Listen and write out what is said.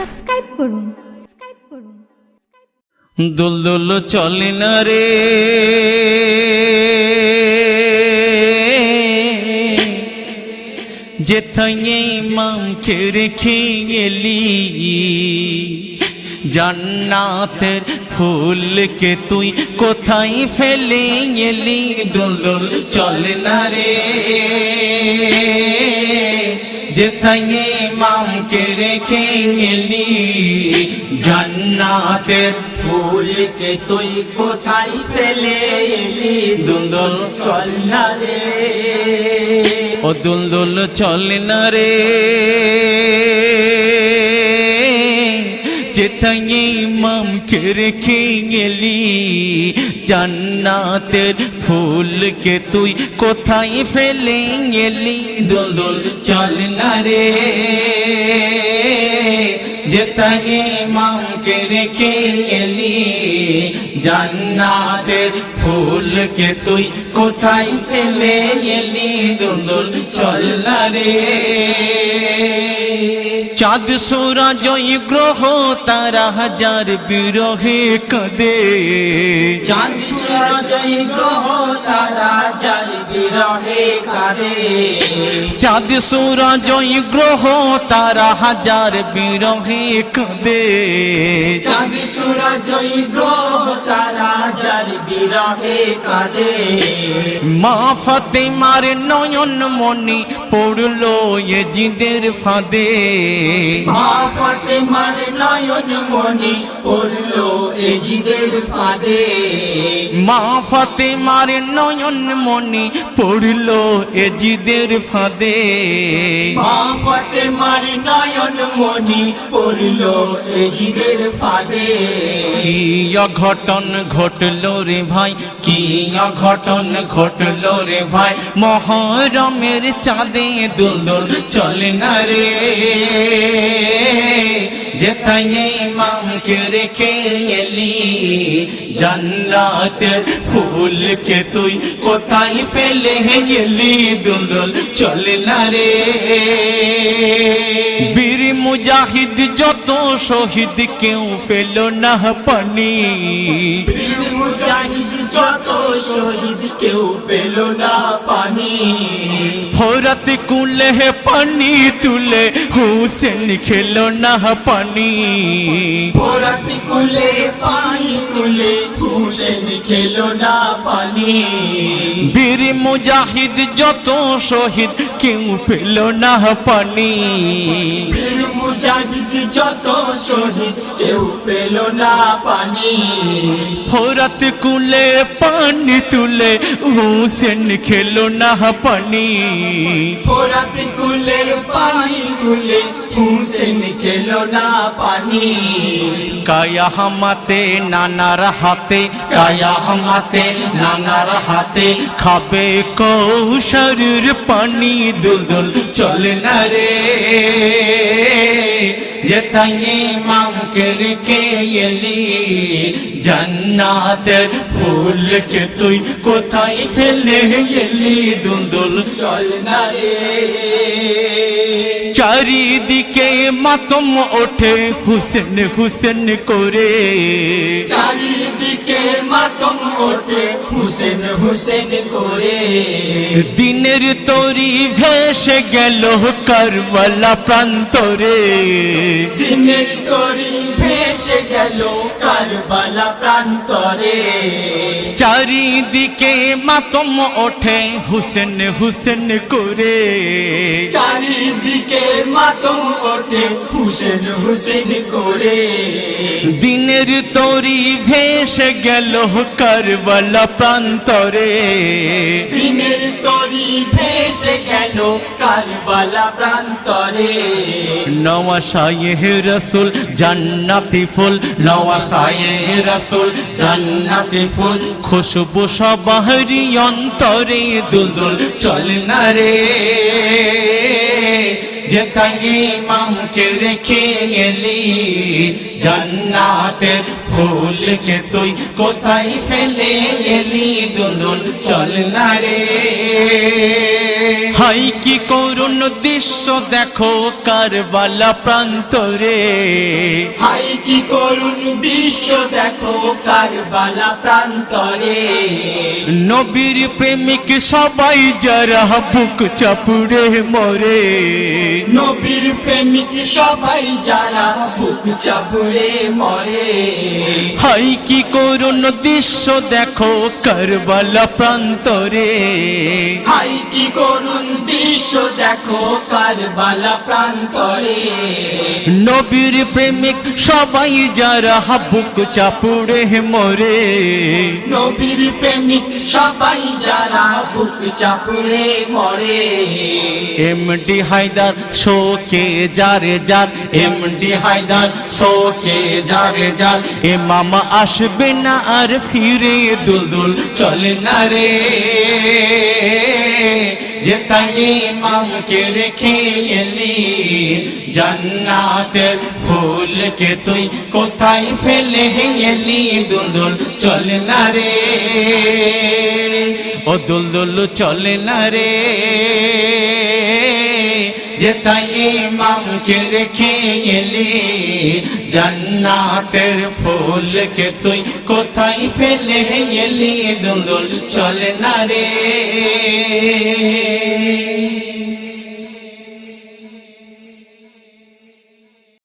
Subscribe করুন। দুলদুল চলে না রে যেথায় ইমামকে রেখে এলি জান্নাতের ফুলকে তুই কোথায় ফেলে এলি। দুলদুল চলে না রে যেথায় ইমামকে রেখে এলি জান্নাতের ফুলকে তুই কোথায় ফেলে এলি। দুলদুল চল না রে, ও দুলদুল চলে না রে যেথায় ইমামকে রেখে এলি জান্নাতের ফুলকে তুই কোথায় ফেলে এলি। দুলদুল চলে না রে যেথায় ইমামকে রেখে এলি জান্নাতের ফুলকে তুই কোথায় ফেলে এলি। দুলদুল চল না রে চাঁদ সূরজ গ্রহ তারা হাজার বিরহে কাঁদে। চাঁদ সূরজ গ্রহ তারা যার বিরহে কাঁদে। চাঁদ সূরজ গ্রহ তারা হাজার বিরহে কাঁদে। চাঁদ সূরজ গ্রহ তারা যার বিরহে কাঁদে। মা ফাতেমার নয়ন মনি পড়লো ইয়াজিদের ফাঁদে। মা ফাতেমার নয়ন মনি পড়লো ইয়াজিদের ফাঁদে। মা ফাতেমার নয়ন মনি পড়লো ইয়াজিদের ফাঁদে। মা ফাতেমার নয়ন মনি পড়লো ইয়াজিদের ফাঁদে। কি অঘটন ঘটলো রে ভাই, কি অঘটন ঘটলো রে ভাই মহরমের চাঁদে। দুলদুল চলে না রে যেথায় ইমামকে রেখে এলি জান্নাতের ফুলকে তুই কোথায় ফেলে এলি। দুলদুল চলে না রে বীর মুজাহিদ যত শহীদ কেউ ফেল না পানি। বীর মুজাহিদ যত শহীদ কেউ পেল না পানি। ফোরাত কুলে পানি তুলে হুসেন খেল না পানি। ফোরাত কুলে পানি তুলে হুসেন খেল না পানি। বীর মুজাহিদ যত শহীদ কেউ পেল না পানি। বীর মুজাহিদ যত শহীদ কেউ পেল না পানি। ফোরাত কুলে পানি তুলে হুসেন খেল না পানি। ফোরাত কুলের পানি তুলে হুসেন খেল না পানি। কায়ামতে নানার হাতে, কায়ামতে নানার হাতে খাবে কৌশরের পানি। দুলদুল চলে না রে যেথায় ইমামকে রেখে এলি জান্নাতের ফুলকে তুই কোথায় ফেলে এলি। দুলদুল চল না রে চারিদিকে মাতম ওঠে হুসেন হুসেন করে। চারিদিকে মাতম ওঠে হুসেন হুসেন করে। দিনের তরি ভেসে গেল কারবালা প্রান্তরে। দিনের তরি ভেসে গেল কারবালা প্রান্তরে। চারিদিকে মাতম ওঠে হুসেন হুসেন করে। চারিদিকে মাতম ওঠে হুসেন হুসেন করে। দিনের তরি ভেসে গেল কারবালা প্রান্তরে। দিনের তরি ভেসে গেল কারবালা প্রান্তরে। নওয়াসায়ে রাসূল জান্নাতি ফুল, নওয়াসায়ে রাসূল জান্নাতি ফুল খুশবু সবাহরি অন্তরে। দুলদুল চলে না রে যেথায় ইমামকে রেখে এলি জান্নাতের ফুলকে তুই কোথায় ফেলে এলি দুলদুল চল না রে। হাই কি করুণ দৃশ্য দেখো কারবালা প্রান্তরে, হাই কি করুণ দৃশ্য দেখো কারবালা প্রান্তরে। নবীর প্রেমিক সবাই যারা বুক চাপুড়ে মরে, নবীর প্রেমিক সবাই যারা বুক চাপুড়ে মরে। হাই কি করুণ দৃশ্য দেখো কারবালা প্রান্তরে, হাই কি করুণ দৃশ্য দেখো কারবালা প্রান্তরে। নবীর প্রেমিক সবাই যারা বুক চাপুড়ে মরে, নবীর প্রেমিক সবাই যারা বুক চাপুড়ে মরে। এমডি হায়দার শোকে যারে যার, এমডি হায়দার শোকে যারে যার, এ মামা আসবে না আর ফিরে দুলদুল চলে না রে। যে তাই ইমামকে রেখে এলি জান্নাতের ফুলকে তুই কোথায় ফেলে এলি দুলদুল চলে না রে। ও দুলদুল চলে না রে, যে তাই ইমামকে রেখে এলি জান্নাতের ফুলকে তুই কোথায় ফেলে এলি দুলদুল চলে না রে।